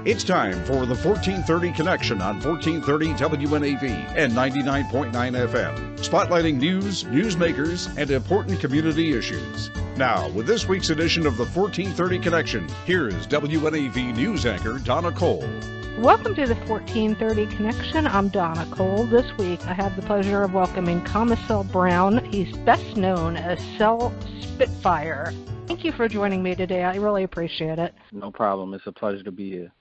It's time for the 1430 Connection on 1430 WNAV and 99.9 FM, spotlighting news, newsmakers, and important community issues. Now, with this week's edition of the 1430 Connection, here is WNAV news anchor Donna Cole. Welcome to the 1430 Connection. I'm Donna Cole. This week I have the pleasure of welcoming Comacell Brown. He's best known as Cell Spitfire. Thank you for joining me today. I really appreciate it. No problem. It's a pleasure to be here.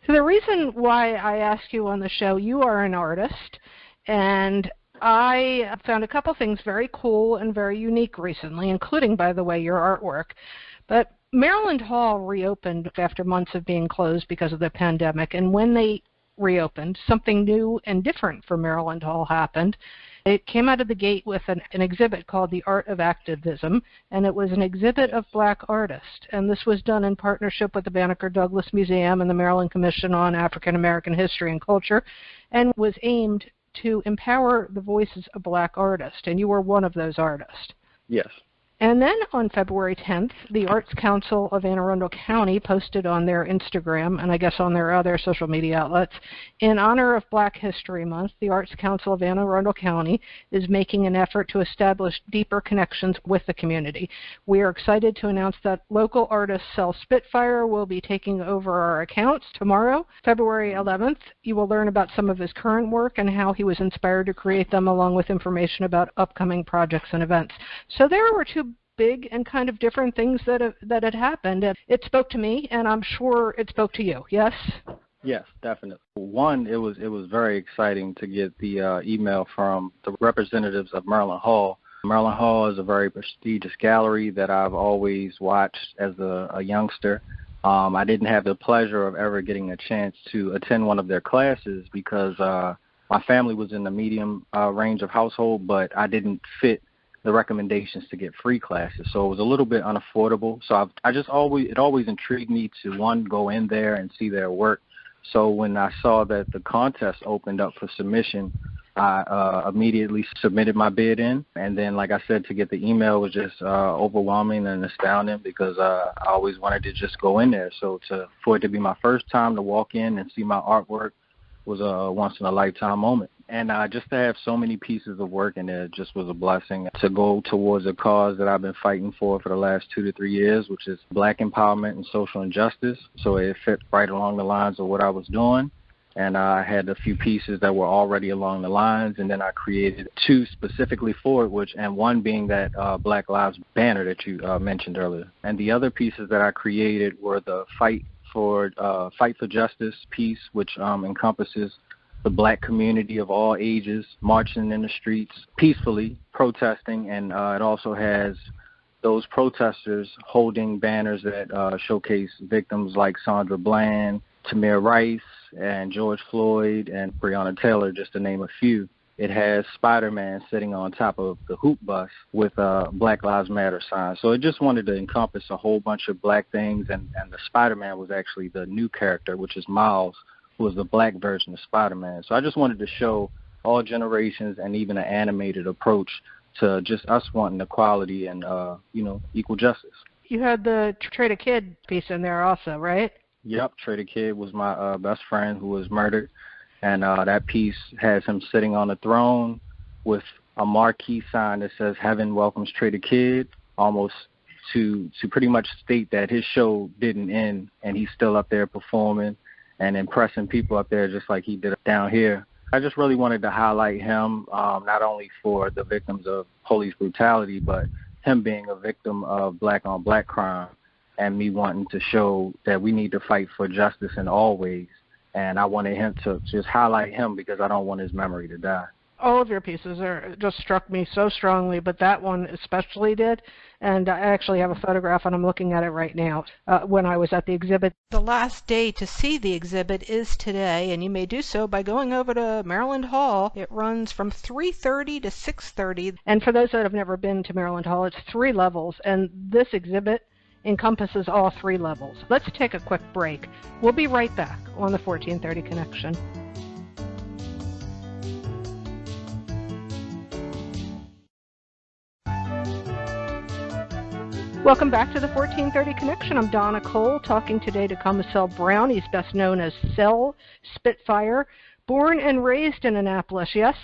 So the reason why I asked you on the show, you are an artist, and I found a couple things very cool and very unique recently, including, by the way, your artwork. But Maryland Hall reopened after months of being closed because of the pandemic, and when they reopened, something new and different for Maryland Hall happened. It came out of the gate with an exhibit called the Art of Activism, and it was an exhibit of black artists. And this was done in partnership with the Banneker Douglas Museum and the Maryland Commission on African American History and Culture, and was aimed to empower the voices of black artists. And you were one of those artists. Yes. And then on February 10th, the Arts Council of Anne Arundel County posted on their Instagram, and I guess on their other social media outlets, in honor of Black History Month, the Arts Council of Anne Arundel County is making an effort to establish deeper connections with the community. We are excited to announce that local artist Cell Spitfire will be taking over our accounts tomorrow, February 11th. You will learn about some of his current work and how he was inspired to create them, along with information about upcoming projects and events. So there were two big and kind of different things that had happened. It spoke to me, and I'm sure it spoke to you. Yes? Yes, definitely. One, it was very exciting to get the email from the representatives of Maryland Hall. Maryland Hall is a very prestigious gallery that I've always watched as a youngster. I didn't have the pleasure of ever getting a chance to attend one of their classes because my family was in the medium range of household, but I didn't fit the recommendations to get free classes, so it was a little bit unaffordable. So it always intrigued me to, one, go in there and see their work. So when I saw that the contest opened up for submission, I immediately submitted my bid in, and then, like I said, to get the email was just overwhelming and astounding because I always wanted to just go in there. So for it to be my first time to walk in and see my artwork was a once-in-a-lifetime moment. And just to have so many pieces of work in there just was a blessing to go towards a cause that I've been fighting for the last 2 to 3 years, which is black empowerment and social injustice. So it fit right along the lines of what I was doing. And I had a few pieces that were already along the lines, and then I created two specifically for it, and one being that Black Lives banner that you mentioned earlier. And the other pieces that I created were the Fight for Justice piece, which encompasses the black community of all ages marching in the streets peacefully, protesting, and it also has those protesters holding banners that showcase victims like Sandra Bland, Tamir Rice, and George Floyd, and Breonna Taylor, just to name a few. It has Spider-Man sitting on top of the hoop bus with a Black Lives Matter sign. So it just wanted to encompass a whole bunch of black things, and the Spider-Man was actually the new character, which is Miles, who was the black version of Spider-Man. So I just wanted to show all generations and even an animated approach to just us wanting equality and, equal justice. You had the Trade a Kid piece in there also, right? Yep, Trade a Kid was my best friend who was murdered. And that piece has him sitting on a throne with a marquee sign that says "Heaven welcomes Trade a Kid," almost to pretty much state that his show didn't end and he's still up there performing and impressing people up there just like he did down here. I just really wanted to highlight him, not only for the victims of police brutality, but him being a victim of black-on-black crime, and me wanting to show that we need to fight for justice in all ways. And I wanted him to just highlight him because I don't want his memory to die. All of your pieces just struck me so strongly, but that one especially did. And I actually have a photograph, and I'm looking at it right now, when I was at the exhibit. The last day to see the exhibit is today, and you may do so by going over to Maryland Hall. It runs from 3:30 to 6:30. And for those that have never been to Maryland Hall, it's 3 levels, and this exhibit encompasses all 3 levels. Let's take a quick break. We'll be right back on the 1430 Connection. Welcome back to the 1430 Connection. I'm Donna Cole, talking today to Comacell Brown. He's best known as Cell Spitfire. Born and raised in Annapolis, yes?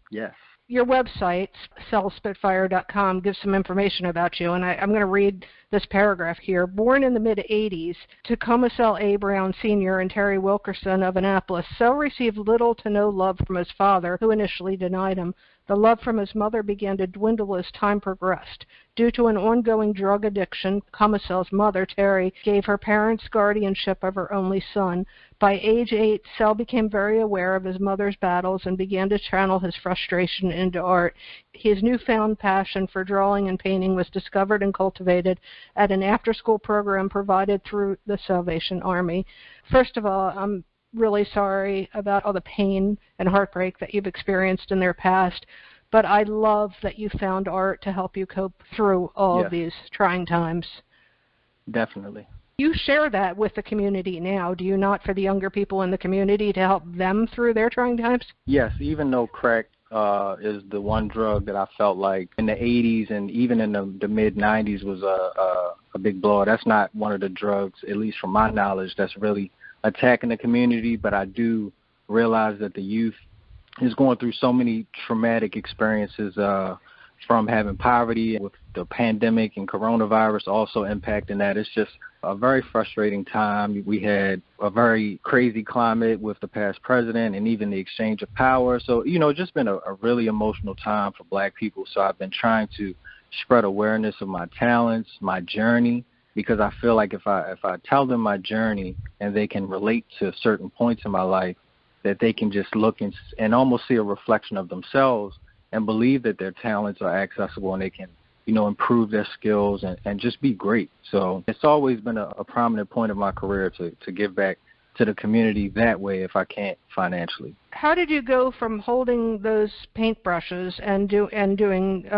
Yes. Your website, cellspitfire.com, gives some information about you, and I'm going to read this paragraph here. Born in the mid-'80s to Comacell A. Brown Sr. and Terry Wilkerson of Annapolis, Cell received little to no love from his father, who initially denied him. The love from his mother began to dwindle as time progressed. Due to an ongoing drug addiction, Comacell's mother, Terry, gave her parents guardianship of her only son. By age 8, Cell became very aware of his mother's battles and began to channel his frustration into art. His newfound passion for drawing and painting was discovered and cultivated at an after-school program provided through the Salvation Army. First of all, I'm really sorry about all the pain and heartbreak that you've experienced in their past, but I love that you found art to help you cope through all of these trying times. Definitely. You share that with the community now, do you not, for the younger people in the community to help them through their trying times? Yes, even though crack is the one drug that I felt like in the 80s and even in the mid-90s was a big blow. That's not one of the drugs, at least from my knowledge, that's really attacking the community, but I do realize that the youth is going through so many traumatic experiences from having poverty with the pandemic and coronavirus also impacting that. It's just a very frustrating time. We had a very crazy climate with the past president and even the exchange of power. So, it's just been a really emotional time for Black people. So I've been trying to spread awareness of my talents, my journey, because I feel like if I tell them my journey and they can relate to certain points in my life, that they can just look and almost see a reflection of themselves and believe that their talents are accessible and they can, improve their skills and just be great. So it's always been a prominent point of my career to give back to the community that way if I can't financially. How did you go from holding those paintbrushes and doing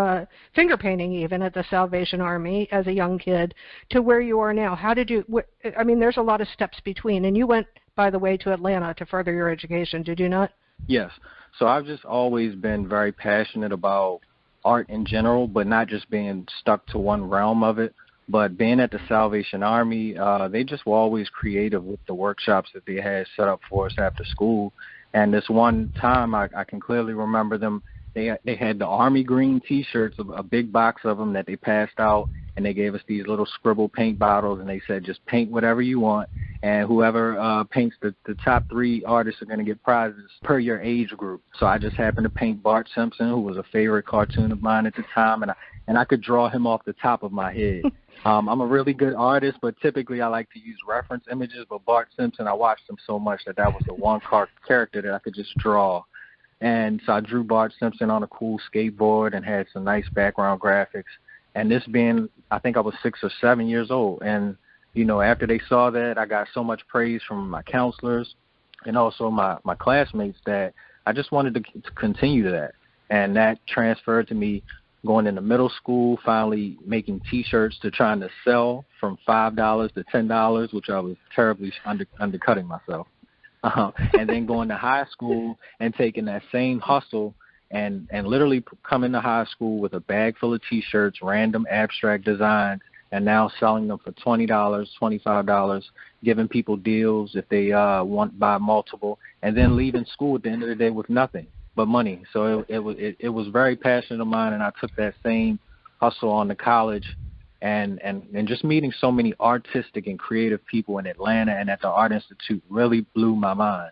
finger painting even at the Salvation Army as a young kid to where you are now? How did you, there's a lot of steps between, and you went, by the way, to Atlanta to further your education, did you not? Yes. So I've just always been very passionate about art in general, but not just being stuck to one realm of it. But being at the Salvation Army, they just were always creative with the workshops that they had set up for us after school. And this one time, I can clearly remember them. They had the Army green T-shirts, a big box of them that they passed out, and they gave us these little scribble paint bottles, and they said, just paint whatever you want, and whoever paints the top 3 artists are going to get prizes per your age group. So I just happened to paint Bart Simpson, who was a favorite cartoon of mine at the time, and I could draw him off the top of my head. I'm a really good artist, but typically I like to use reference images. But Bart Simpson, I watched him so much that was the one character that I could just draw. And so I drew Bart Simpson on a cool skateboard and had some nice background graphics. And this being, I think I was 6 or 7 years old. And, after they saw that, I got so much praise from my counselors and also my classmates that I just wanted to continue that. And that transferred to me going into middle school, finally making T-shirts to trying to sell from $5 to $10, which I was terribly undercutting myself. And then going to high school and taking that same hustle and literally coming to high school with a bag full of T-shirts, random abstract designs, and now selling them for $20, $25, giving people deals if they want to buy multiple, and then leaving school at the end of the day with nothing but money. So it was very passionate of mine, and I took that same hustle on to college, and just meeting so many artistic and creative people in Atlanta and at the Art Institute really blew my mind.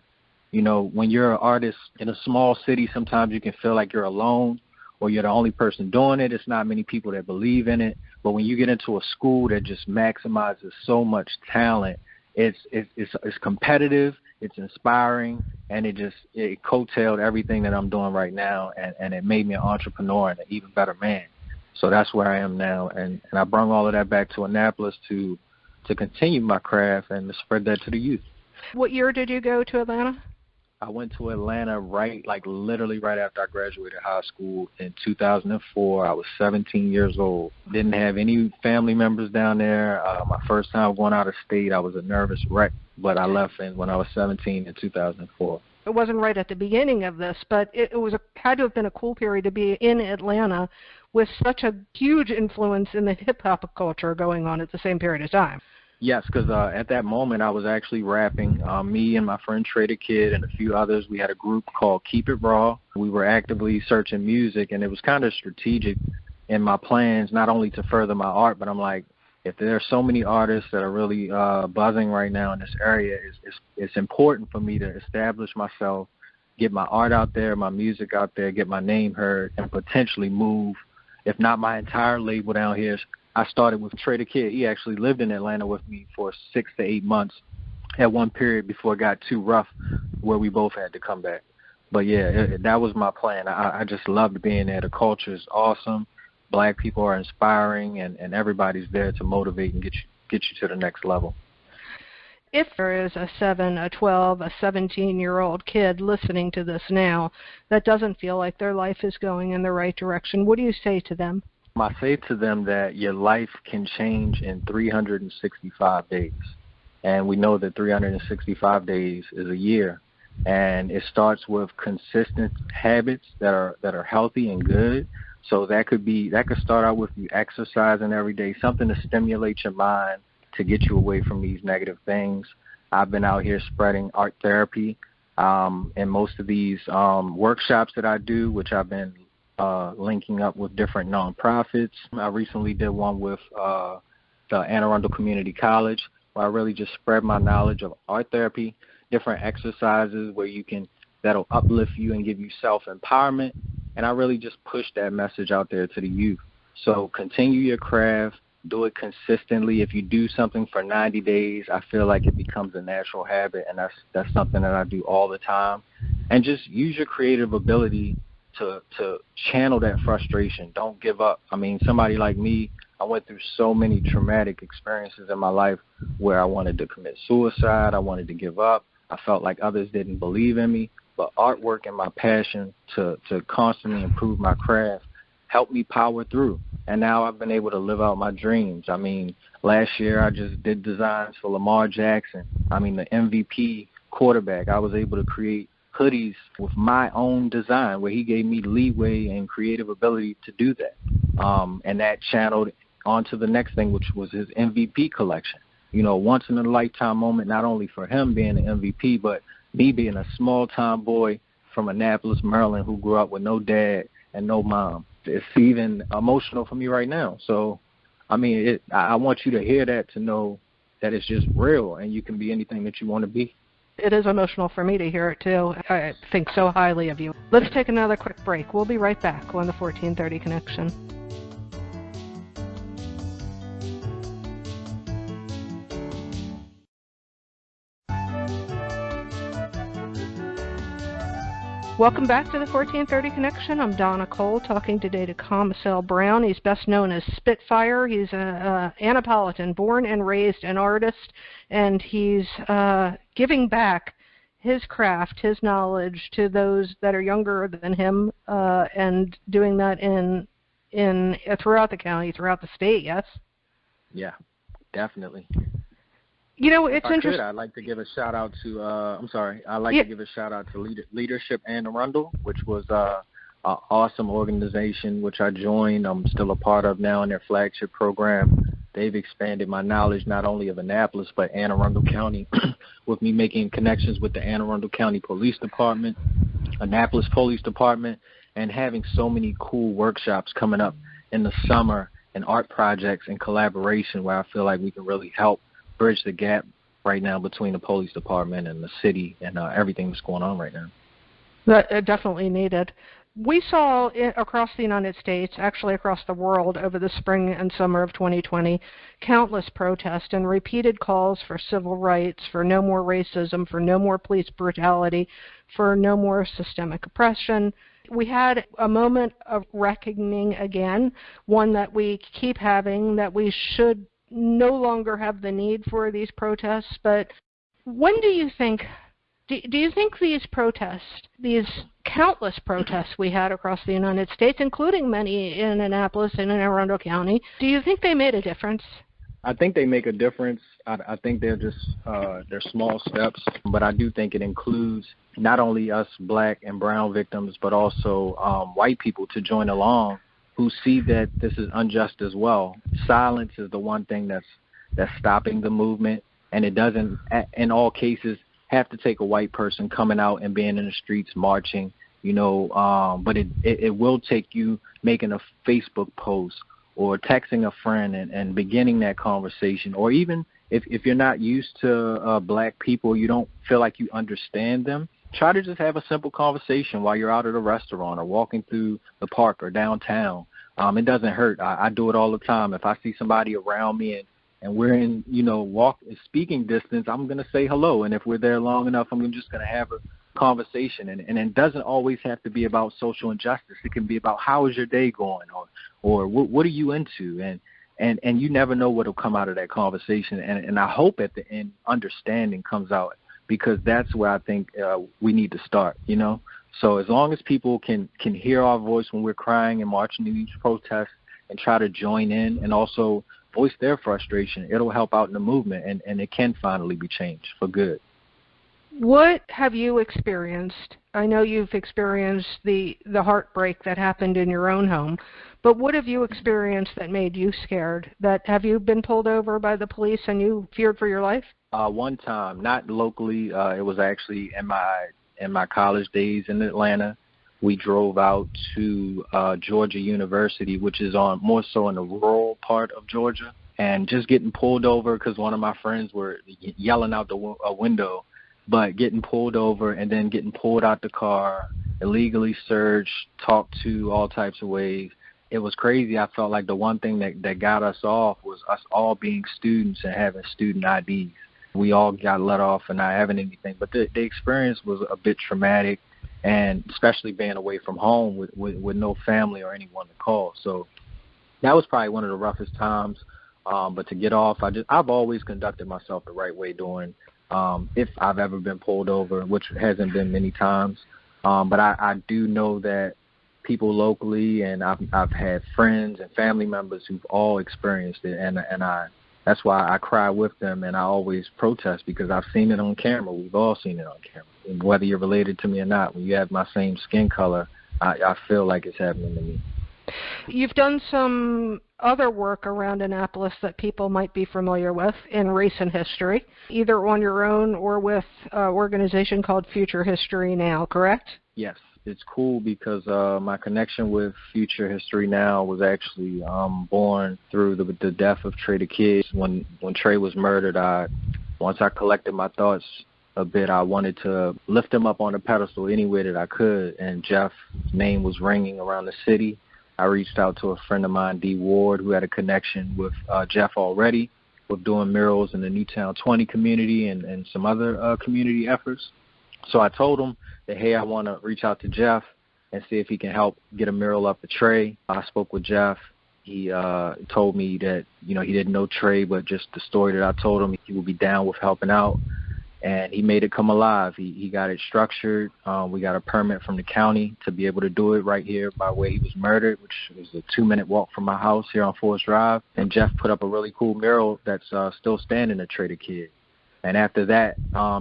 When you're an artist in a small city, sometimes you can feel like you're alone or you're the only person doing it. It's not many people that believe in it. But when you get into a school that just maximizes so much talent, it's competitive, it's inspiring, and it coattailed everything that I'm doing right now, and it made me an entrepreneur and an even better man. So that's where I am now, and I brought all of that back to Annapolis to continue my craft and to spread that to the youth. What year did you go to Atlanta? I went to Atlanta literally right after I graduated high school in 2004. I was 17 years old. Didn't have any family members down there. My first time going out of state, I was a nervous wreck, but I left when I was 17 in 2004. it wasn't right at the beginning of this, but it had to have been a cool period to be in Atlanta with such a huge influence in the hip-hop culture going on at the same period of time. Yes, because at that moment I was actually rapping. Me and my friend Trader Kid and a few others, we had a group called Keep It Raw. We were actively searching music, and it was kind of strategic in my plans, not only to further my art, but I'm like, if there are so many artists that are really buzzing right now in this area, it's important for me to establish myself, get my art out there, my music out there, get my name heard, and potentially move, if not my entire label down here. I started with Trader Kid. He actually lived in Atlanta with me for 6 to 8 months at one period before it got too rough where we both had to come back. But, yeah, that was my plan. I just loved being there. The culture is awesome. Black people are inspiring, and everybody's there to motivate and get you to the next level. If there is a 7, a 12, a 17-year-old kid listening to this now that doesn't feel like their life is going in the right direction, what do you say to them? I say to them that your life can change in 365 days. And we know that 365 days is a year. And it starts with consistent habits that are healthy and good. So that could start out with you exercising every day, something to stimulate your mind, to get you away from these negative things. I've been out here spreading art therapy. And most of these workshops that I do, which I've been linking up with different nonprofits. I recently did one with the Anne Arundel Community College, where I really just spread my knowledge of art therapy, different exercises where that'll uplift you and give you self-empowerment. And I really just push that message out there to the youth. So continue your craft, do it consistently. If you do something for 90 days, I feel like it becomes a natural habit, and that's something that I do all the time. And just use your creative ability to channel that frustration. Don't give up. I mean, somebody like me, I went through so many traumatic experiences in my life where I wanted to commit suicide. I wanted to give up. I felt like others didn't believe in me. But artwork and my passion to constantly improve my craft helped me power through. And now I've been able to live out my dreams. I mean, last year I just did designs for Lamar Jackson. I mean, the MVP quarterback. I was able to create hoodies with my own design where he gave me leeway and creative ability to do that. And that channeled onto the next thing, which was his MVP collection. You know, once in a lifetime moment, not only for him being an MVP, but me being a small town boy from Annapolis, Maryland, who grew up with no dad and no mom. It's even emotional for me right now. So, I mean, I want you to hear that, to know that it's just real and you can be anything that you want to be. It is emotional for me to hear it, too. I think so highly of you. Let's take another quick break. We'll be right back on the 1430 Connection. Welcome back to the 1430 Connection. I'm Donna Cole, talking today to Comacell Brown. He's best known as Spitfire. He's an Annapolitan, born and raised an artist, and he's giving back his craft, his knowledge to those that are younger than him, and doing that in throughout the county, throughout the state. Yes. Yeah, definitely. You know, it's interesting. I'd like to give a shout out to. To give a shout out to Leadership Anne Arundel, which was an awesome organization which I joined. I'm still a part of now in their flagship program. They've expanded my knowledge not only of Annapolis but Anne Arundel County, with me making connections with the Anne Arundel County Police Department, Annapolis Police Department, and having so many cool workshops coming up in the summer and art projects and collaboration where I feel like we can really help bridge the gap right now between the police department and the city and everything that's going on right now. That definitely needed. We saw across the United States, actually across the world, over the spring and summer of 2020, countless protests and repeated calls for civil rights, for no more racism, for no more police brutality, for no more systemic oppression. We had a moment of reckoning again, one that we keep having, that we should no longer have the need for these protests. But when do you think these protests, these countless protests we had across the United States, including many in Annapolis and in Arundel County, do you think they made a difference? I think they make a difference. I think they're just they're small steps, but I do think it includes not only us black and brown victims, but also white people to join along who see that this is unjust as well. Silence is the one thing that's stopping the movement, and it doesn't, in all cases, have to take a white person coming out and being in the streets marching, but it will take you making a Facebook post or texting a friend and beginning that conversation, or even if you're not used to black people, you don't feel like you understand them, try to just have a simple conversation while you're out at a restaurant or walking through the park or downtown. It doesn't hurt. I do it all the time. If I see somebody around me and we're in, speaking distance, I'm going to say hello. And if we're there long enough, I'm just going to have a conversation. And it doesn't always have to be about social injustice. It can be about how is your day going, or what are you into? And you never know what will come out of that conversation. And I hope at the end understanding comes out, because that's where I think we need to start, So as long as people can hear our voice when we're crying and marching in each protest and try to join in and also voice their frustration, it'll help out in the movement, and it can finally be changed for good. What have you experienced? I know you've experienced the heartbreak that happened in your own home, but what have you experienced that made you scared? Have you been pulled over by the police and you feared for your life? One time, not locally. It was actually in my college days in Atlanta. We drove out to Georgia University, which is more so in the rural part of Georgia, and just getting pulled over because one of my friends were yelling out the window, but getting pulled over and then getting pulled out the car, illegally searched, talked to all types of ways. It was crazy. I felt like the one thing that got us off was us all being students and having student IDs. We all got let off and not having anything, but the experience was a bit traumatic, and especially being away from home with no family or anyone to call. So that was probably one of the roughest times. But to get off, I've always conducted myself the right way during, if I've ever been pulled over, which hasn't been many times. But I do know that people locally, and I've had friends and family members who've all experienced it, and that's why I cry with them, and I always protest, because I've seen it on camera. We've all seen it on camera. And whether you're related to me or not, when you have my same skin color, I feel like it's happening to me. You've done some other work around Annapolis that people might be familiar with in recent history, either on your own or with an organization called Future History Now, correct? Yes. It's cool because my connection with Future History Now was actually born through the death of Trey the Kid. When Trey was murdered, once I collected my thoughts a bit, I wanted to lift him up on a pedestal any way that I could, and Jeff's name was ringing around the city. I reached out to a friend of mine, D. Ward, who had a connection with Jeff already, with doing murals in the Newtown 20 community and some other community efforts. So I told him that, hey, I want to reach out to Jeff and see if he can help get a mural up for Trey. I spoke with Jeff. He told me that, he didn't know Trey, but just the story that I told him, he would be down with helping out. And he made it come alive. He got it structured. We got a permit from the county to be able to do it right here by where he was murdered, which was a 2-minute walk from my house here on Forest Drive. And Jeff put up a really cool mural that's still standing at Trey the Kid. And after that,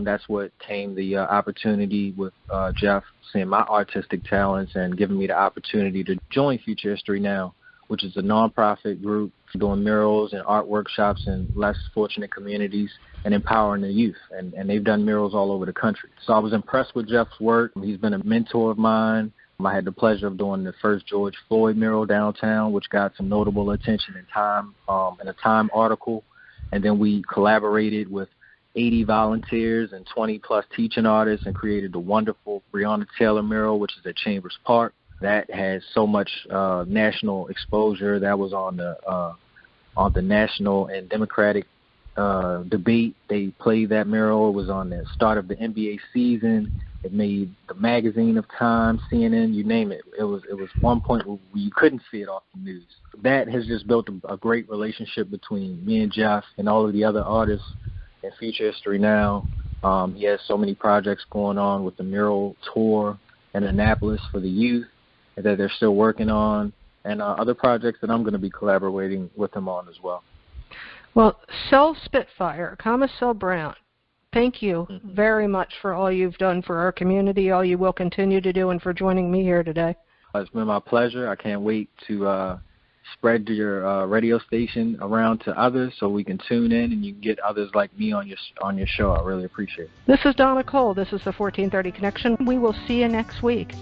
that's what came the opportunity with Jeff seeing my artistic talents and giving me the opportunity to join Future History Now, which is a nonprofit group doing murals and art workshops in less fortunate communities and empowering the youth. And they've done murals all over the country. So I was impressed with Jeff's work. He's been a mentor of mine. I had the pleasure of doing the first George Floyd mural downtown, which got some notable attention in Time, in a Time article. And then we collaborated with 80 volunteers and 20-plus teaching artists and created the wonderful Breonna Taylor mural, which is at Chambers Park. That has so much national exposure. That was on the national and Democratic debate. They played that mural. It was on the start of the NBA season. It made the magazine of Time, CNN, you name it. It was one point where you couldn't see it off the news. That has just built a great relationship between me and Jeff and all of the other artists in Future History Now. He has so many projects going on with the mural tour in Annapolis for the youth that they're still working on, and other projects that I'm going to be collaborating with him on as well. Well, Cell Spitfire, Comacell Brown, thank you very much for all you've done for our community, all you will continue to do, and for joining me here today. It's been my pleasure. I can't wait to spread your radio station around to others so we can tune in and you can get others like me on your show. I really appreciate it. This is Donna Cole. This is the 1430 Connection. We will see you next week.